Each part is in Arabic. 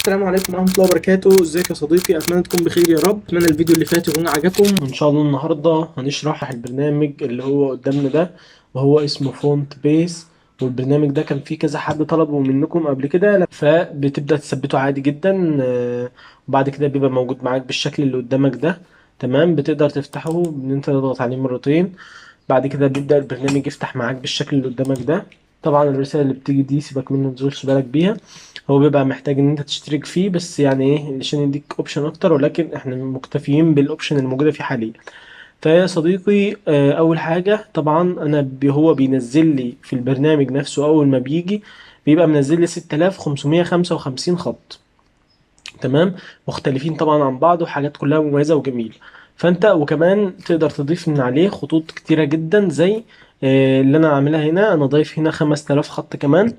السلام عليكم ورحمة الله وبركاته. ازيك يا صديقي؟ اتمنى تكون بخير يا رب. اتمنى الفيديو اللي فات يكون عجبكم. ان شاء الله النهارده هنشرح البرنامج اللي هو قدامنا ده، وهو اسمه فونت بيس. والبرنامج ده كان فيه كذا حد طلبه منكم قبل كده، فبتبدأ تثبته عادي جدا. وبعد كده بيبقى موجود معاك بالشكل اللي قدامك ده. تمام، بتقدر تفتحه ان انت تضغط عليه مرتين. بعد كده بيبدأ البرنامج يفتح معاك بالشكل اللي قدامك ده. طبعا الرسالة اللي بتيجي دي سيبك منه، متشغلش بالك بيها. هو بيبقى محتاج ان انت تشترك فيه، بس يعني ايه عشان يديك اوبشن اكتر، ولكن احنا مكتفيين بالاوبشن الموجودة فيه حاليا. فيا صديقي، اول حاجة طبعا انا هو بينزل لي في البرنامج نفسه اول ما بيجي، بيبقى منزل لي 6555 خط. تمام، مختلفين طبعا عن بعض، وحاجات كلها مميزة وجميلة. فانت وكمان تقدر تضيف من عليه خطوط كتيرة جدا، زي اللي انا عاملها هنا. انا ضايف هنا 5000 خط كمان.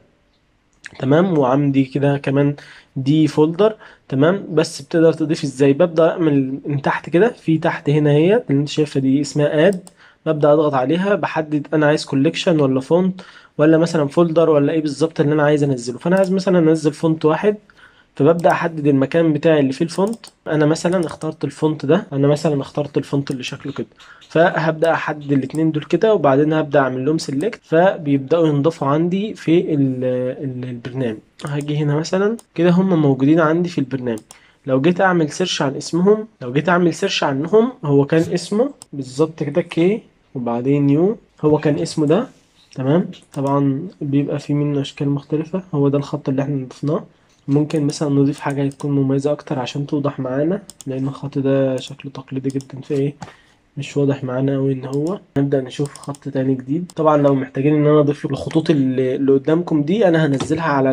تمام، وعندي كده كمان دي فولدر. تمام، بس بتقدر تضيف ازاي؟ ببدأ اعمل من تحت كده، في تحت هنا هي اللي انت شايفها دي اسمها اد. ببدأ اضغط عليها، بحدد انا عايز كوليكشن ولا فونت، ولا مثلا فولدر، ولا ايه بالظبط اللي انا عايز انزله. فانا عايز مثلا انزل فونت واحد، فببدأ احدد المكان بتاعي اللي فيه الفونت. انا مثلا اخترت الفونت ده، انا مثلا اخترت الفونت اللي شكله كده. فهبدأ احدد الاتنين دول كده، وبعدين هبدأ اعمل لهم سيلكت، فبيبدأوا ينضافوا عندي في البرنامج. هاجي هنا مثلا كده، هم موجودين عندي في البرنامج. لو جيت اعمل سيرش عن اسمهم، لو جيت اعمل سيرش عنهم، هو كان اسمه بالظبط كده كي وبعدين يو. هو كان اسمه ده. تمام، طبعا بيبقى في منه اشكال مختلفة. هو ده الخط اللي احنا ضفناه. ممكن مثلا نضيف حاجة تكون مميزة أكتر عشان توضح معانا، لأن الخط ده شكله تقليدي جدا، في إيه مش واضح معانا أوي. إن هو نبدأ نشوف خط تاني جديد. طبعا لو محتاجين إن أنا أضيف الخطوط اللي قدامكم دي، أنا هنزلها على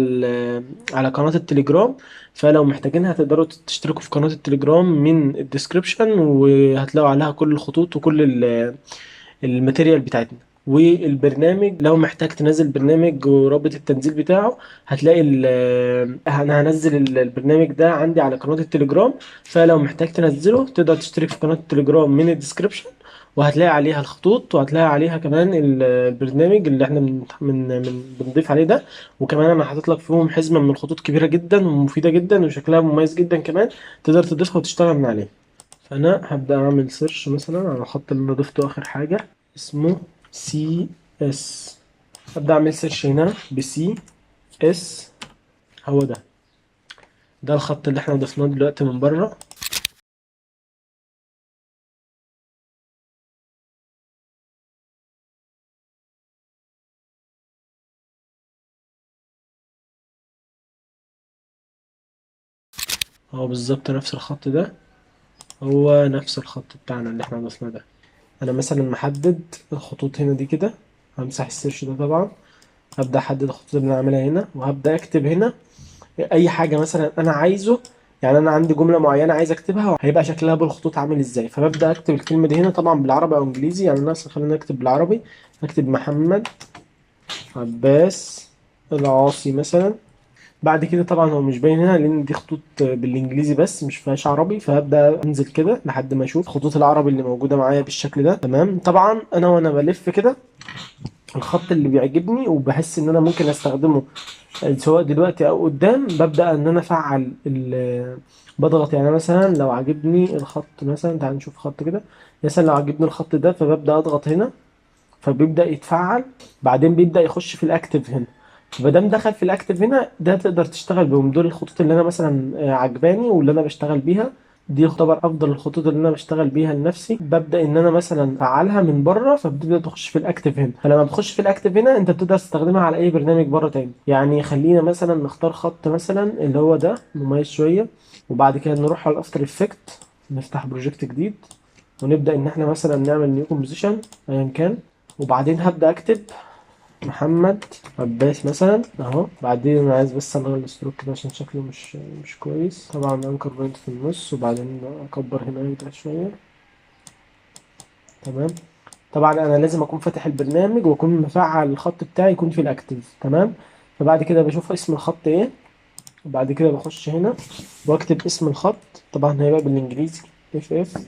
على قناة التليجرام. فلو محتاجينها تقدروا تشتركوا في قناة التليجرام من الديسكريبشن، وهتلاقوا عليها كل الخطوط وكل الماتيريال بتاعتنا. والبرنامج لو محتاج تنزل برنامج ورابط التنزيل بتاعه، هتلاقي انا هنزل البرنامج ده عندي على قناة التليجرام. فلو محتاج تنزله تقدر تشترك في قناة التليجرام من الديسكريبشن، وهتلاقي عليها الخطوط، وهتلاقي عليها كمان البرنامج اللي احنا بنضيف عليه ده. وكمان انا حاطط لك فيهم حزمة من الخطوط كبيرة جدا ومفيدة جدا وشكلها مميز جدا كمان، تقدر تضيفها وتشتغل من عليها. فانا هبدأ اعمل سيرش مثلا على الخط اللي انا ضفته اخر حاجة، اسمه سي اس. هبدأ اعمل سيرش هنا بسي اس. هو ده الخط اللي احنا ضفناه دلوقتي من بره. هو بالظبط نفس الخط ده، هو نفس الخط بتاعنا اللي احنا ضفناه ده. انا مثلا محدد الخطوط هنا دي كده. همسح السيرش ده طبعا. هبدأ احدد الخطوط اللي انا عاملها هنا، وهبدأ اكتب هنا اي حاجه مثلا انا عايزه. يعني انا عندي جمله معينه عايز اكتبها، هيبقى شكلها بالخطوط عامل ازاي. فببدا اكتب الكلمه دي هنا طبعا بالعربي او انجليزي. يعني انا اصلا خلينا نكتب بالعربي. اكتب محمد عباس العاصي مثلا. بعد كده طبعا هو مش باين هنا لان دي خطوط بالانجليزي بس مش فيهاش عربي، فهبدا انزل كده لحد ما اشوف خطوط العربي اللي موجوده معايا بالشكل ده. تمام، طبعا انا وانا بلف كده الخط اللي بيعجبني وبحس ان انا ممكن استخدمه سواء دلوقتي او قدام، ببدأ ان انا افعل بضغط. يعني مثلا لو عجبني الخط، مثلا تعال نشوف خط كده. مثلا لو عجبني الخط ده، فببدأ اضغط هنا، فبيبدأ يتفعل. بعدين بيبدأ يخش في الاكتف هنا. فمادام دخل في الاكتف هنا ده، تقدر تشتغل بهم. دول الخطوط اللي انا مثلا عجباني واللي انا بشتغل بيها. دي يعتبر افضل الخطوط اللي انا بشتغل بيها لنفسي. ببدا ان انا مثلا افعلها من بره، فبتبدا تخش في الاكتف هنا. فلما بتخش في الاكتف هنا، انت بتقدر تستخدمها على اي برنامج بره تاني. يعني خلينا مثلا نختار خط مثلا اللي هو ده مميز شويه، وبعد كده نروح على الافتر افكت، نفتح بروجكت جديد، ونبدا ان احنا مثلا نعمل نيو كومبوزيشن ايا كان. وبعدين هبدا اكتب محمد عباس مثلا اهو. بعدين انا عايز بس الغي الستروك كده عشان شكله مش كويس. طبعا انكر بوينت في النص، وبعدين اكبر هنا يبقى شويه. تمام، طبعا انا لازم اكون فاتح البرنامج واكون مفعل الخط بتاعي يكون في الاكتيف. تمام، فبعد كده بشوف اسم الخط ايه، وبعد كده بخش هنا واكتب اسم الخط. طبعا هيبقى بالانجليزي اف.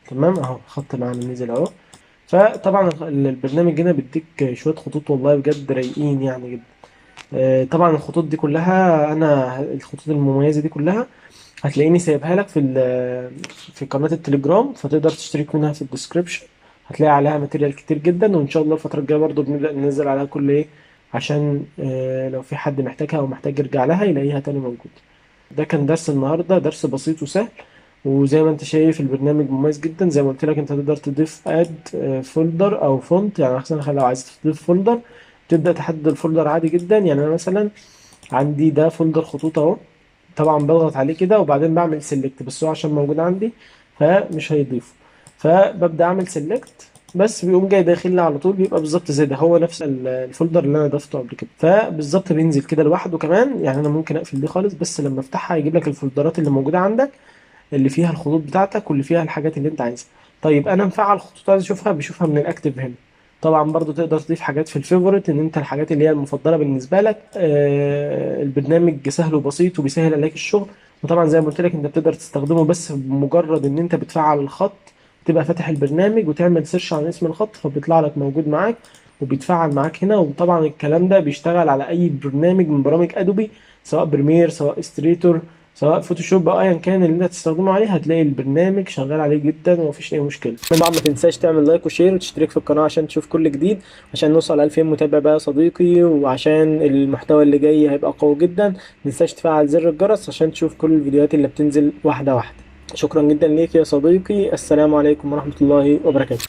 تمام، اهو الخط معانا نزل اهو. فطبعا البرنامج هنا بيديك شويه خطوط والله بجد رايقين يعني جدا. طبعا الخطوط دي كلها، انا الخطوط المميزه دي كلها هتلاقيني سايبها لك في قناه التليجرام، فتقدر تشترك منها في الديسكريبشن. هتلاقي عليها ماتيريال كتير جدا، وان شاء الله الفتره الجايه برضو بنبدا ننزل عليها كل ايه، عشان لو في حد محتاجها او محتاج يرجع لها يلاقيها تاني موجود. ده كان درس النهارده، درس بسيط وسهل. وزي ما انت شايف البرنامج مميز جدا. زي ما قلت لك انت تقدر تضيف اد فولدر او فونت، يعني مثلا لو عايز تضيف فولدر تبدا تحدد الفولدر عادي جدا. يعني انا مثلا عندي ده فولدر خطوط اهو، طبعا بضغط عليه كده وبعدين بعمل سيلكت، بس هو عشان موجود عندي فمش هيضيفه. فببدا اعمل سيلكت بس بيقوم جاي داخل لي على طول، بيبقى بالظبط زي ده، هو نفس الفولدر اللي انا ضفته قبل كده. فبالظبط بينزل كده لوحده كمان. يعني انا ممكن اقفل دي خالص، بس لما افتحها يجيب لك الفولدرات اللي موجوده عندك، اللي فيها الخطوط بتاعتك واللي فيها الحاجات اللي انت عايزها. طيب انا مفعل خطوط عايز اشوفها، بشوفها من الاكتف هنا. طبعا برضو تقدر تضيف حاجات في الفيفوريت، ان انت الحاجات اللي هي المفضله بالنسبه لك. البرنامج سهل وبسيط وبيسهل عليك الشغل. وطبعا زي ما قلت لك انت بتقدر تستخدمه بس بمجرد ان انت بتفعل الخط، تبقى فاتح البرنامج وتعمل سيرش عن اسم الخط فبيطلع لك موجود معاك وبيتفعل معاك هنا. وطبعا الكلام ده بيشتغل على اي برنامج من برامج ادوبي، سواء بريمير سواء ستريتور سواء فوتوشوب او ايا كان اللي انت هتستخدمه عليه، هتلاقي البرنامج شغال عليه جدا ومفيش اي مشكله. طبعا ما تنساش تعمل لايك وشير وتشترك في القناه عشان تشوف كل جديد، عشان نوصل 2000 متابع بقى يا صديقي، وعشان المحتوى اللي جاي هيبقى قوي جدا. ما تنساش تفعل زر الجرس عشان تشوف كل الفيديوهات اللي بتنزل واحده واحده. شكرا جدا ليك يا صديقي، السلام عليكم ورحمه الله وبركاته.